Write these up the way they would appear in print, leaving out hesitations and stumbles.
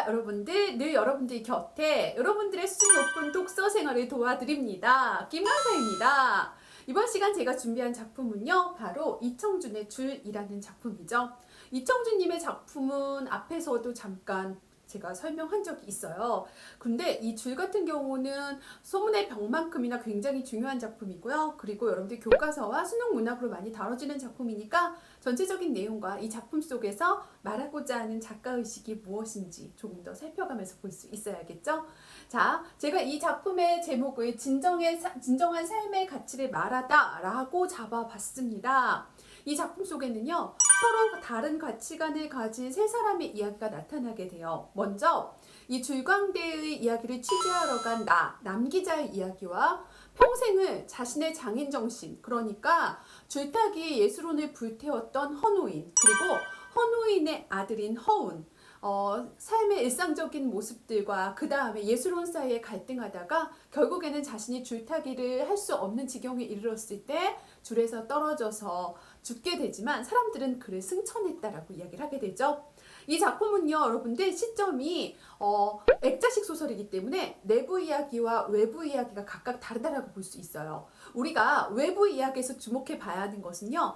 안녕하십니까 여러분들. 늘 여러분들 곁에 여러분들의 수준 높은 독서 생활을 도와드립니다. 김나사입니다. 이번 시간 제가 준비한 작품은요, 바로 이청준의 줄이라는 작품이죠. 이청준님의 작품은 앞에서도 잠깐 제가 설명한 적이 있어요. 근데 이 줄 같은 경우는 소문의 병만큼이나 굉장히 중요한 작품이고요. 그리고 여러분들 교과서와 수능 문학으로 많이 다뤄지는 작품이니까 전체적인 내용과 이 작품 속에서 말하고자 하는 작가의식이 무엇인지 조금 더 살펴가면서 볼 수 있어야겠죠. 자, 제가 이 작품의 제목을 진정한 삶의 가치를 말하다 라고 잡아봤습니다. 이 작품 속에는요, 서로 다른 가치관을 가진 세 사람의 이야기가 나타나게 돼요. 먼저 이 줄광대의 이야기를 취재하러 간 남기자의 이야기와 평생을 자신의 장인정신, 그러니까 줄타기 예술혼을 불태웠던 헌호인, 그리고 헌호인의 아들인 허운, 삶의 일상적인 모습들과 그 다음에 예술혼 사이에 갈등하다가 결국에는 자신이 줄타기를 할 수 없는 지경에 이르렀을 때 줄에서 떨어져서 죽게 되지만 사람들은 그를 승천했다라고 이야기를 하게 되죠. 이 작품은요, 여러분들 시점이 액자식 소설이기 때문에 내부 이야기와 외부 이야기가 각각 다르다라고 볼 수 있어요. 우리가 외부 이야기에서 주목해 봐야 하는 것은요,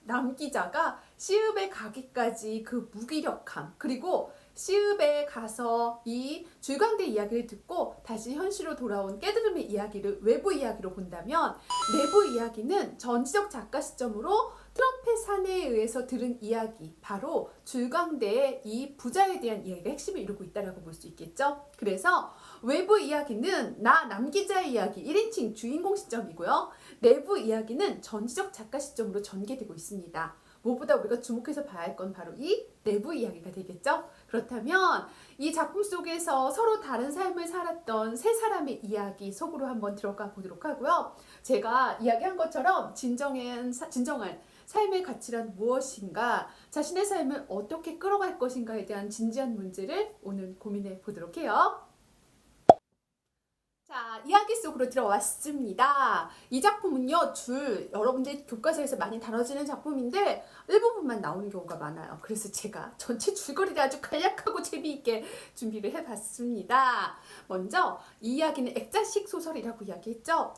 남기자가 시읍에 가기까지 그 무기력함, 그리고 시읍에 가서 이 줄광대 이야기를 듣고 다시 현실로 돌아온 깨달음의 이야기를 외부 이야기로 본다면, 내부 이야기는 전지적 작가 시점으로 트럼펫 사내에 의해서 들은 이야기, 바로 줄광대의 이 부자에 대한 이야기가 핵심을 이루고 있다고 볼 수 있겠죠. 그래서 외부 이야기는 남기자의 이야기 1인칭 주인공 시점이고요, 내부 이야기는 전지적 작가 시점으로 전개되고 있습니다. 무엇보다 우리가 주목해서 봐야 할 건 바로 이 내부 이야기가 되겠죠. 그렇다면 이 작품 속에서 서로 다른 삶을 살았던 세 사람의 이야기 속으로 한번 들어가 보도록 하고요. 제가 이야기한 것처럼 진정한 삶의 가치란 무엇인가, 자신의 삶을 어떻게 끌어갈 것인가에 대한 진지한 문제를 오늘 고민해 보도록 해요. 자, 이야기 속으로 들어왔습니다. 이 작품은요, 여러분들 교과서에서 많이 다뤄지는 작품인데 일부분만 나오는 경우가 많아요. 그래서 제가 전체 줄거리를 아주 간략하고 재미있게 준비를 해봤습니다. 먼저 이 이야기는 액자식 소설이라고 이야기했죠.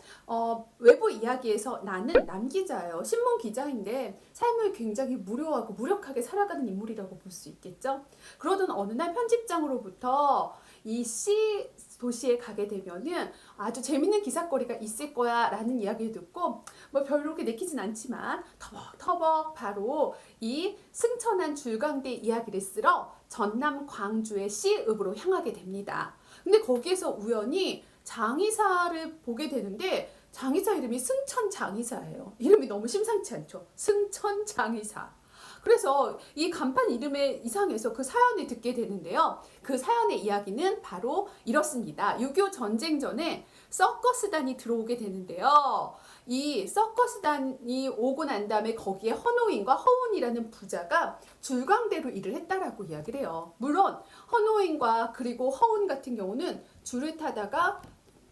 외부 이야기에서 나는 남기자예요. 신문 기자인데 삶을 굉장히 무료하고 무력하게 살아가는 인물이라고 볼 수 있겠죠. 그러던 어느 날 편집장으로부터 이 C 도시에 가게 되면은 아주 재밌는 기사거리가 있을 거야 라는 이야기를 듣고 뭐 별로 그렇게 내키진 않지만 터벅터벅 바로 이 승천한 줄광대 이야기를 쓰러 전남 광주의 C읍으로 향하게 됩니다. 근데 거기에서 우연히 장의사를 보게 되는데 장의사 이름이 승천장의사예요. 이름이 너무 심상치 않죠. 승천장의사. 그래서 이 간판 이름에 이상해서 그 사연을 듣게 되는데요. 그 사연의 이야기는 바로 이렇습니다. 6.25 전쟁 전에 서커스단이 들어오게 되는데요. 이 서커스단이 오고 난 다음에 거기에 헌호인과 허운이라는 부자가 줄광대로 일을 했다라고 이야기를 해요. 물론 헌호인과 그리고 허운 같은 경우는 줄을 타다가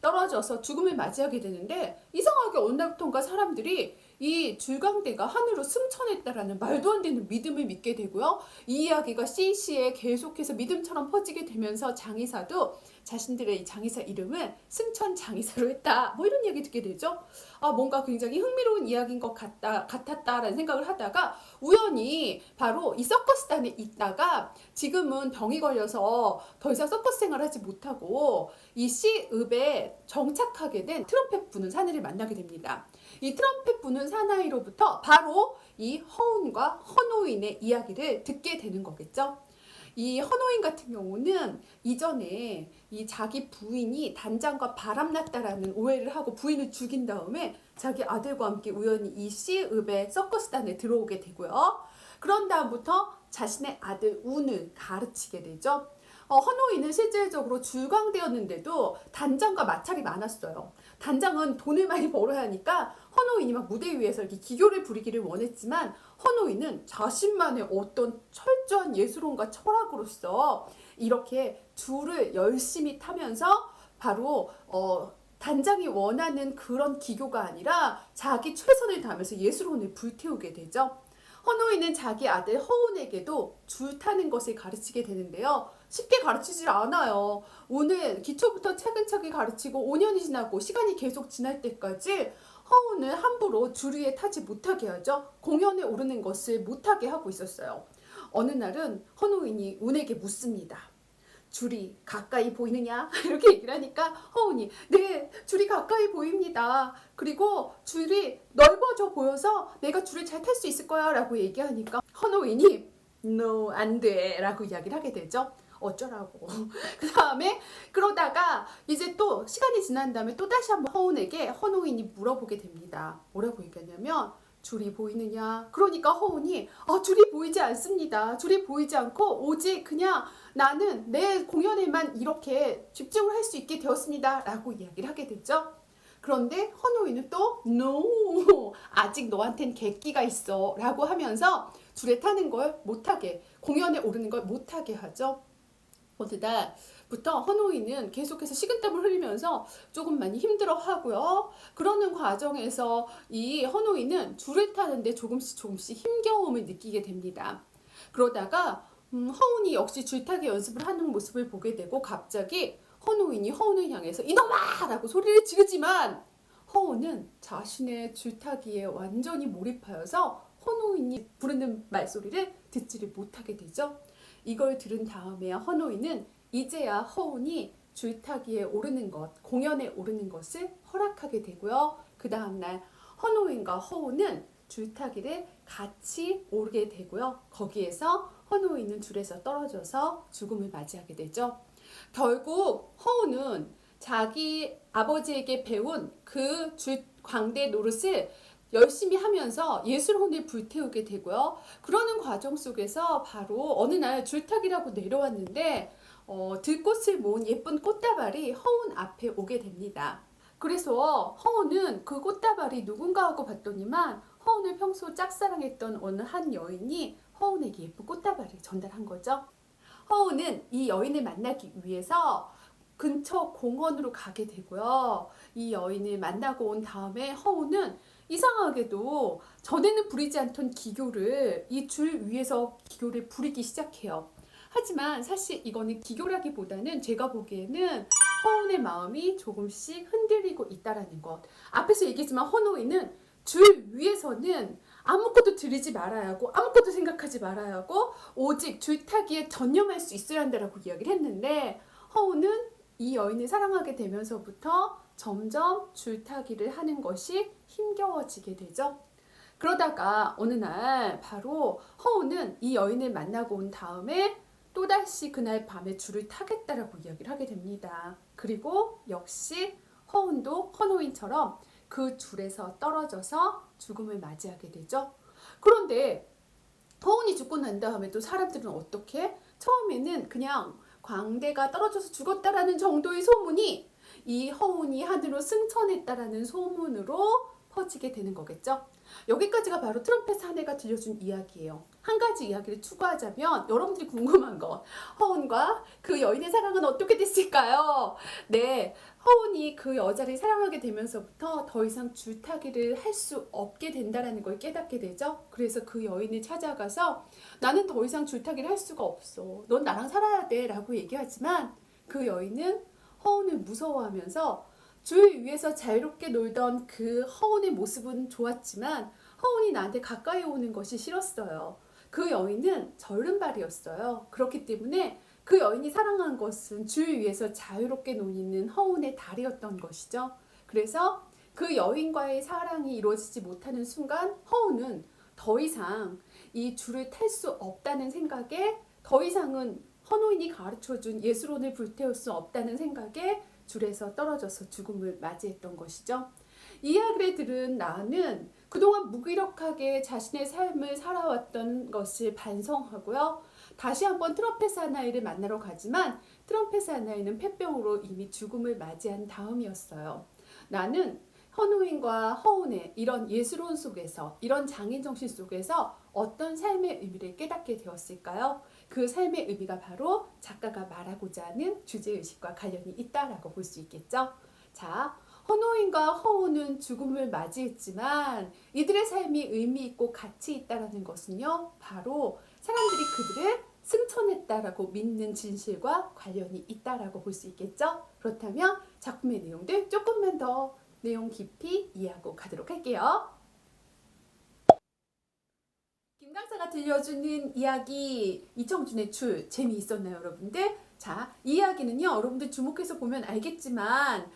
떨어져서 죽음을 맞이하게 되는데, 이상하게 어느 날부터인가 사람들이 이 줄광대가 하늘로 승천했다라는 말도 안 되는 믿음을 믿게 되고요. 이 이야기가 CC에 계속해서 믿음처럼 퍼지게 되면서 장의사도 자신들의 이 장의사 이름을 승천장의사로 했다, 뭐 이런 이야기 듣게 되죠. 뭔가 굉장히 흥미로운 이야기인 것 같았다라는 생각을 하다가 우연히 바로 이 서커스단에 있다가 지금은 병이 걸려서 더 이상 서커스 생활을 하지 못하고 이 C읍에 정착하게 된 트럼펫 부는 사내를 만나게 됩니다. 이 트럼펫 부는 사나이로부터 바로 이 허운과 헌호인의 이야기를 듣게 되는 거겠죠. 이 헌호인 같은 경우는 이전에 이 자기 부인이 단장과 바람났다라는 오해를 하고 부인을 죽인 다음에 자기 아들과 함께 우연히 이 C읍의 서커스단에 들어오게 되고요. 그런 다음부터 자신의 아들 운을 가르치게 되죠. 헌호인은 실질적으로 줄광대였는데도 단장과 마찰이 많았어요. 단장은 돈을 많이 벌어야 하니까 헌호인이 막 무대 위에서 이렇게 기교를 부리기를 원했지만, 헌호인은 자신만의 어떤 철저한 예술론과 철학으로서 이렇게 줄을 열심히 타면서 바로 단장이 원하는 그런 기교가 아니라 자기 최선을 다하면서 예술혼을 불태우게 되죠. 헌호인은 자기 아들 허운에게도 줄 타는 것을 가르치게 되는데요. 쉽게 가르치질 않아요. 오늘 기초부터 차근차근 가르치고 5년이 지나고 시간이 계속 지날 때까지 허운을 함부로 줄 위에 타지 못하게 하죠. 공연에 오르는 것을 못하게 하고 있었어요. 어느 날은 헌호인이 운에게 묻습니다. 줄이 가까이 보이느냐? 이렇게 얘기를 하니까 허운이 네, 줄이 가까이 보입니다. 그리고 줄이 넓어져 보여서 내가 줄을 잘 탈 수 있을 거야 라고 얘기하니까 헌호인이 No, 안 돼 라고 이야기를 하게 되죠. 어쩌라고. 그 다음에 그러다가 이제 또 시간이 지난 다음에 또 다시 한번 허운에게 헌호인이 물어보게 됩니다. 뭐라고 얘기하냐면 줄이 보이느냐? 그러니까 허운이 줄이 보이지 않습니다. 줄이 보이지 않고 오직 그냥 나는 내 공연에만 이렇게 집중을 할 수 있게 되었습니다. 라고 이야기를 하게 되죠. 그런데 헌호인은 또 No! 아직 너한텐 객기가 있어 라고 하면서 줄에 타는 걸 못하게, 공연에 오르는 걸 못하게 하죠. 어느 날부터 헌호인은 계속해서 식은땀을 흘리면서 조금 많이 힘들어 하고요. 그러는 과정에서 이 헌호인은 줄을 타는데 조금씩 힘겨움을 느끼게 됩니다. 그러다가 허운이 역시 줄타기 연습을 하는 모습을 보게 되고 갑자기 헌호인이 허운을 향해서 이놈아! 라고 소리를 지르지만 허운은 자신의 줄타기에 완전히 몰입하여서 헌호인이 부르는 말소리를 듣지를 못하게 되죠. 이걸 들은 다음에 헌호인은 이제야 허운이 줄타기에 오르는 것, 공연에 오르는 것을 허락하게 되고요. 그 다음날 헌호인과 허운은 줄타기를 같이 오르게 되고요. 거기에서 헌호인은 줄에서 떨어져서 죽음을 맞이하게 되죠. 결국 허운은 자기 아버지에게 배운 그 광대 노릇을 열심히 하면서 예술혼을 불태우게 되고요. 그러는 과정 속에서 바로 어느 날 줄타기라고 내려왔는데 들꽃을 모은 예쁜 꽃다발이 허운 앞에 오게 됩니다. 그래서 허운은 그 꽃다발이 누군가 하고 봤더니만 허운을 평소 짝사랑했던 어느 한 여인이 허운에게 예쁜 꽃다발을 전달한 거죠. 허운은 이 여인을 만나기 위해서 근처 공원으로 가게 되고요. 이 여인을 만나고 온 다음에 허운은 이상하게도 전에는 부리지 않던 기교를 이 줄 위에서 기교를 부리기 시작해요. 하지만 사실 이거는 기교라기보다는 제가 보기에는 허운의 마음이 조금씩 흔들리고 있다라는 것. 앞에서 얘기했지만 헌호인은 줄 위에서는 아무것도 들이지 말아야 하고 아무것도 생각하지 말아야 하고 오직 줄타기에 전념할 수 있어야 한다라고 이야기를 했는데 허운은 이 여인을 사랑하게 되면서부터 점점 줄타기를 하는 것이 힘겨워지게 되죠. 그러다가 어느 날 바로 허운은 이 여인을 만나고 온 다음에 또다시 그날 밤에 줄을 타겠다라고 이야기를 하게 됩니다. 그리고 역시 허운도 헌호인처럼 그 줄에서 떨어져서 죽음을 맞이하게 되죠. 그런데 허운이 죽고 난 다음에 또 사람들은 어떻게? 처음에는 그냥 광대가 떨어져서 죽었다라는 정도의 소문이 이 허운이 하늘로 승천했다라는 소문으로 퍼지게 되는 거겠죠. 여기까지가 바로 트럼펫 사내가 들려준 이야기예요. 한 가지 이야기를 추가하자면 여러분들이 궁금한 것, 허운과 그 여인의 사랑은 어떻게 됐을까요? 네, 허운이 그 여자를 사랑하게 되면서부터 더 이상 줄타기를 할 수 없게 된다는 걸 깨닫게 되죠. 그래서 그 여인을 찾아가서 나는 더 이상 줄타기를 할 수가 없어. 넌 나랑 살아야 돼 라고 얘기하지만 그 여인은 허운을 무서워하면서 줄 위에서 자유롭게 놀던 그 허운의 모습은 좋았지만 허운이 나한테 가까이 오는 것이 싫었어요. 그 여인은 절름발이었어요. 그렇기 때문에 그 여인이 사랑한 것은 줄 위에서 자유롭게 노는 허운의 다리였던 것이죠. 그래서 그 여인과의 사랑이 이루어지지 못하는 순간 허운은 더 이상 이 줄을 탈 수 없다는 생각에 더 이상은 헌호인이 가르쳐준 예술혼을 불태울 수 없다는 생각에 줄에서 떨어져서 죽음을 맞이했던 것이죠. 이 이야기를 들은 나는 그동안 무기력하게 자신의 삶을 살아왔던 것을 반성하고요. 다시 한번 트럼펫 사나이를 만나러 가지만 트럼펫 사나이는 폐병으로 이미 죽음을 맞이한 다음이었어요. 나는 헌호인과 허운의 이런 예술혼 속에서, 이런 장인정신 속에서 어떤 삶의 의미를 깨닫게 되었을까요? 그 삶의 의미가 바로 작가가 말하고자 하는 주제의식과 관련이 있다라고 볼 수 있겠죠. 자, 헌호인과 허우는 죽음을 맞이했지만 이들의 삶이 의미 있고 가치 있다라는 것은요, 바로 사람들이 그들을 승천했다라고 믿는 진실과 관련이 있다라고 볼 수 있겠죠. 그렇다면 작품의 내용들 조금만 더 내용 깊이 이해하고 가도록 할게요. 김 강사가 들려주는 이야기 이청준의 줄 재미있었나요, 여러분들? 자, 이 이야기는요, 여러분들 주목해서 보면 알겠지만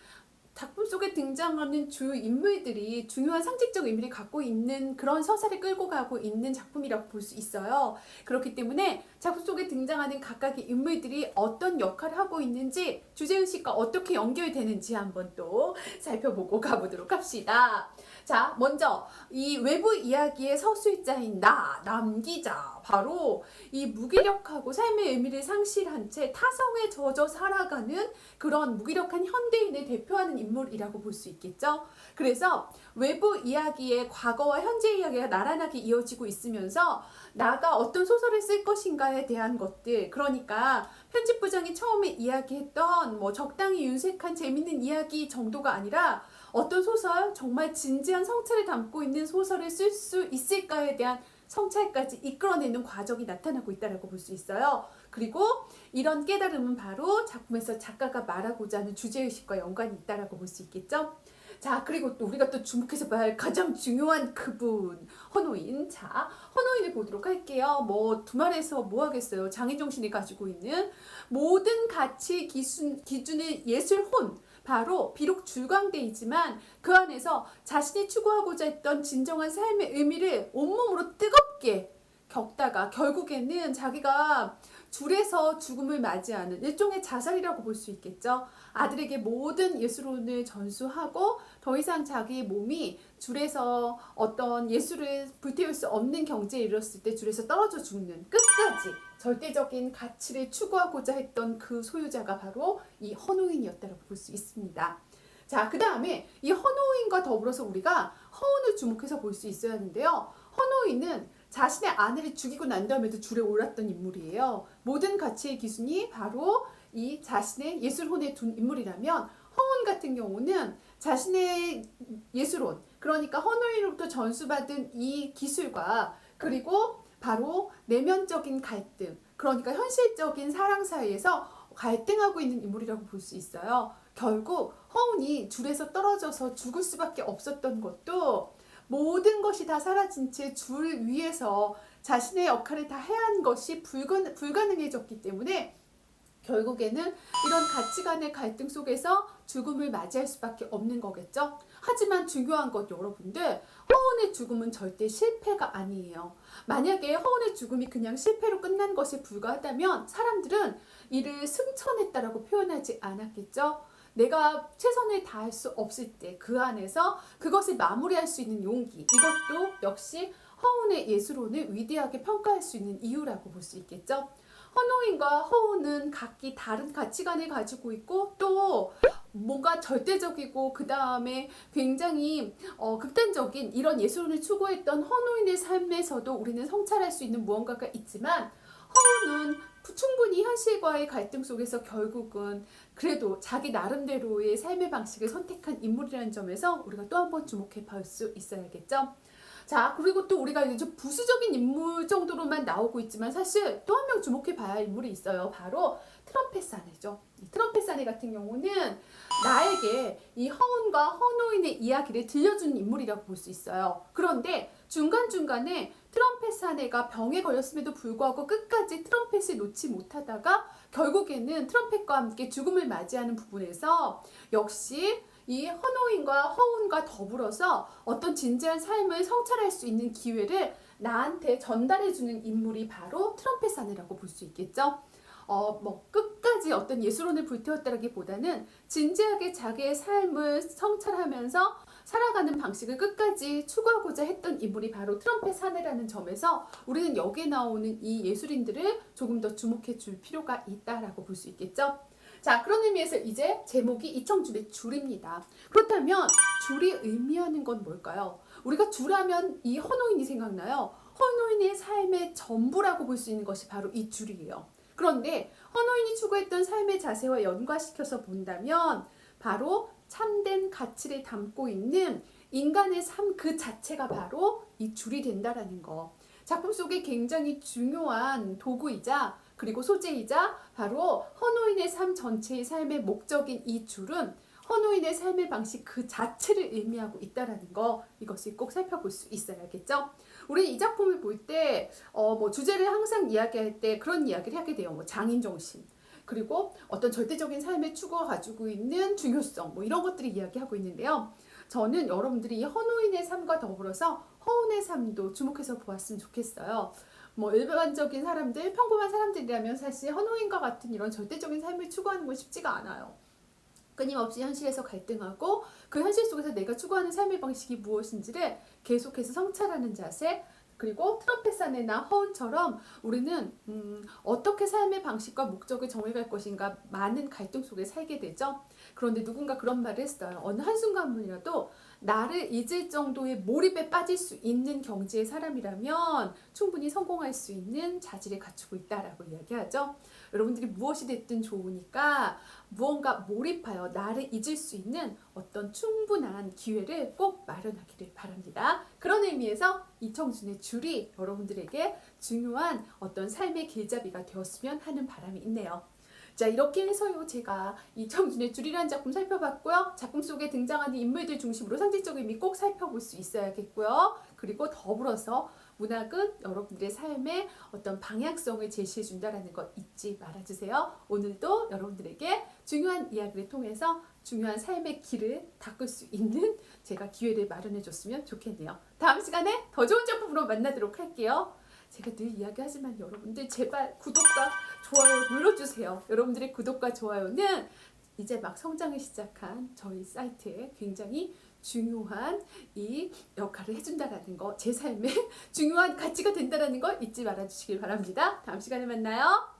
작품 속에 등장하는 주 인물들이 중요한 상징적 의미를 갖고 있는 그런 서사를 끌고 가고 있는 작품이라고 볼 수 있어요. 그렇기 때문에 작품 속에 등장하는 각각의 인물들이 어떤 역할을 하고 있는지, 주제의식과 어떻게 연결되는지 한번 또 살펴보고 가보도록 합시다. 자, 먼저 이 외부 이야기의 서술자인 남기자, 바로 이 무기력하고 삶의 의미를 상실한 채 타성에 젖어 살아가는 그런 무기력한 현대인을 대표하는 인물이라고 볼 수 있겠죠. 그래서 외부 이야기의 과거와 현재 이야기가 나란하게 이어지고 있으면서 나가 어떤 소설을 쓸 것인가에 대한 것들, 그러니까 편집부장이 처음에 이야기했던 뭐 적당히 윤색한 재밌는 이야기 정도가 아니라 어떤 소설, 정말 진지한 성찰을 담고 있는 소설을 쓸 수 있을까에 대한 성찰까지 이끌어내는 과정이 나타나고 있다고 볼 수 있어요. 그리고 이런 깨달음은 바로 작품에서 작가가 말하고자 하는 주제의식과 연관이 있다고 볼 수 있겠죠. 자, 그리고 또 우리가 또 주목해서 봐야 할 가장 중요한 그분, 헌호인. 자, 헌호인을 보도록 할게요. 뭐 두말해서 뭐 하겠어요. 장애정신이 가지고 있는 모든 가치 기준의 예술혼, 바로 비록 줄광대이지만 그 안에서 자신이 추구하고자 했던 진정한 삶의 의미를 온몸으로 뜨겁게 겪다가 결국에는 자기가 줄에서 죽음을 맞이하는 일종의 자살이라고 볼 수 있겠죠. 아들에게 모든 예술혼을 전수하고 더 이상 자기 몸이 줄에서 어떤 예술을 불태울 수 없는 경지에 이르렀을 때 줄에서 떨어져 죽는, 끝까지 절대적인 가치를 추구하고자 했던 그 소유자가 바로 이 헌호인이었다고 볼 수 있습니다. 자, 그 다음에 이 헌호인과 더불어서 우리가 허운을 주목해서 볼 수 있어야 하는데요. 헌호인은 자신의 아내를 죽이고 난 다음에도 줄에 올랐던 인물이에요. 모든 가치의 기준이 바로 이 자신의 예술혼에 둔 인물이라면, 허운 같은 경우는 자신의 예술혼, 그러니까 헌호인으로부터 전수받은 이 기술과 그리고 바로 내면적인 갈등, 그러니까 현실적인 사랑 사이에서 갈등하고 있는 인물이라고 볼 수 있어요. 결국 허운이 줄에서 떨어져서 죽을 수밖에 없었던 것도 모든 것이 다 사라진 채 줄 위에서 자신의 역할을 다 해야 하는 것이 불가능해졌기 때문에 결국에는 이런 가치관의 갈등 속에서 죽음을 맞이할 수밖에 없는 거겠죠. 하지만 중요한 것, 여러분들, 허운의 죽음은 절대 실패가 아니에요. 만약에 허운의 죽음이 그냥 실패로 끝난 것에 불과하다면 사람들은 이를 승천했다라고 표현하지 않았겠죠. 내가 최선을 다할 수 없을 때 그 안에서 그것을 마무리할 수 있는 용기, 이것도 역시 허운의 예술혼을 위대하게 평가할 수 있는 이유라고 볼 수 있겠죠. 헌호인과 허운은 각기 다른 가치관을 가지고 있고 또 뭔가 절대적이고 그 다음에 굉장히 극단적인 이런 예술혼을 추구했던 헌호인의 삶에서도 우리는 성찰할 수 있는 무언가가 있지만, 허운은 충분히 현실과의 갈등 속에서 결국은 그래도 자기 나름대로의 삶의 방식을 선택한 인물이라는 점에서 우리가 또 한 번 주목해 볼 수 있어야겠죠. 자, 그리고 또 우리가 이제 부수적인 인물 정도로만 나오고 있지만 사실 또 한 명 주목해 봐야 할 인물이 있어요. 바로 트럼펫 사내죠. 이 트럼펫 사내 같은 경우는 나에게 이 허운과 헌호인의 이야기를 들려주는 인물이라고 볼 수 있어요. 그런데 중간중간에 트럼펫 사내가 병에 걸렸음에도 불구하고 끝까지 트럼펫을 놓지 못하다가 결국에는 트럼펫과 함께 죽음을 맞이하는 부분에서 역시 이 헌호인과 허운과 더불어서 어떤 진지한 삶을 성찰할 수 있는 기회를 나한테 전달해주는 인물이 바로 트럼펫 사내라고 볼 수 있겠죠. 뭐 끝까지 어떤 예술혼을 불태웠다기보다는 진지하게 자기의 삶을 성찰하면서 살아가는 방식을 끝까지 추구하고자 했던 인물이 바로 트럼펫 사내라는 점에서 우리는 여기에 나오는 이 예술인들을 조금 더 주목해 줄 필요가 있다라고 볼 수 있겠죠. 자, 그런 의미에서 이제 제목이 이청준의 줄입니다. 그렇다면 줄이 의미하는 건 뭘까요? 우리가 줄하면 이 헌호인이 생각나요. 헌호인의 삶의 전부라고 볼 수 있는 것이 바로 이 줄이에요. 그런데 헌호인이 추구했던 삶의 자세와 연관시켜서 본다면 바로 참된 가치를 담고 있는 인간의 삶 그 자체가 바로 이 줄이 된다라는 거. 작품 속에 굉장히 중요한 도구이자 그리고 소재이자 바로 헌호인의 삶 전체의 삶의 목적인 이 줄은 헌호인의 삶의 방식 그 자체를 의미하고 있다라는 거, 이것을 꼭 살펴볼 수 있어야겠죠. 우리 이 작품을 볼 때 뭐 주제를 항상 이야기할 때 그런 이야기를 하게 돼요. 뭐 장인 정신, 그리고 어떤 절대적인 삶의 추구가 가지고 있는 중요성, 뭐 이런 것들을 이야기하고 있는데요. 저는 여러분들이 이 헌호인의 삶과 더불어서 허운의 삶도 주목해서 보았으면 좋겠어요. 뭐 일반적인 사람들, 평범한 사람들이라면 사실 헌호인과 같은 이런 절대적인 삶을 추구하는 건 쉽지가 않아요. 끊임없이 현실에서 갈등하고 그 현실 속에서 내가 추구하는 삶의 방식이 무엇인지를 계속해서 성찰하는 자세, 그리고 트럼펫 사내나 허운처럼 우리는 어떻게 삶의 방식과 목적을 정해갈 것인가 많은 갈등 속에 살게 되죠. 그런데 누군가 그런 말을 했어요. 어느 한순간만이라도 나를 잊을 정도의 몰입에 빠질 수 있는 경지의 사람이라면 충분히 성공할 수 있는 자질을 갖추고 있다라고 이야기하죠. 여러분들이 무엇이 됐든 좋으니까 무언가 몰입하여 나를 잊을 수 있는 어떤 충분한 기회를 꼭 마련하기를 바랍니다. 그런 의미에서 이청준의 줄이 여러분들에게 중요한 어떤 삶의 길잡이가 되었으면 하는 바람이 있네요. 자, 이렇게 해서요 제가 이청준의 줄이라는 작품 살펴봤고요. 작품 속에 등장하는 인물들 중심으로 상징적 의미 꼭 살펴볼 수 있어야겠고요. 그리고 더불어서 문학은 여러분들의 삶의 어떤 방향성을 제시해 준다는 것 잊지 말아주세요. 오늘도 여러분들에게 중요한 이야기를 통해서 중요한 삶의 길을 닦을 수 있는 제가 기회를 마련해 줬으면 좋겠네요. 다음 시간에 더 좋은 작품으로 만나도록 할게요. 제가 늘 이야기하지만 여러분들 제발 구독과 좋아요 눌러주세요. 여러분들의 구독과 좋아요는 이제 막 성장을 시작한 저희 사이트에 굉장히 중요한 이 역할을 해준다라는 거, 제 삶에 중요한 가치가 된다라는 걸 잊지 말아주시길 바랍니다. 다음 시간에 만나요.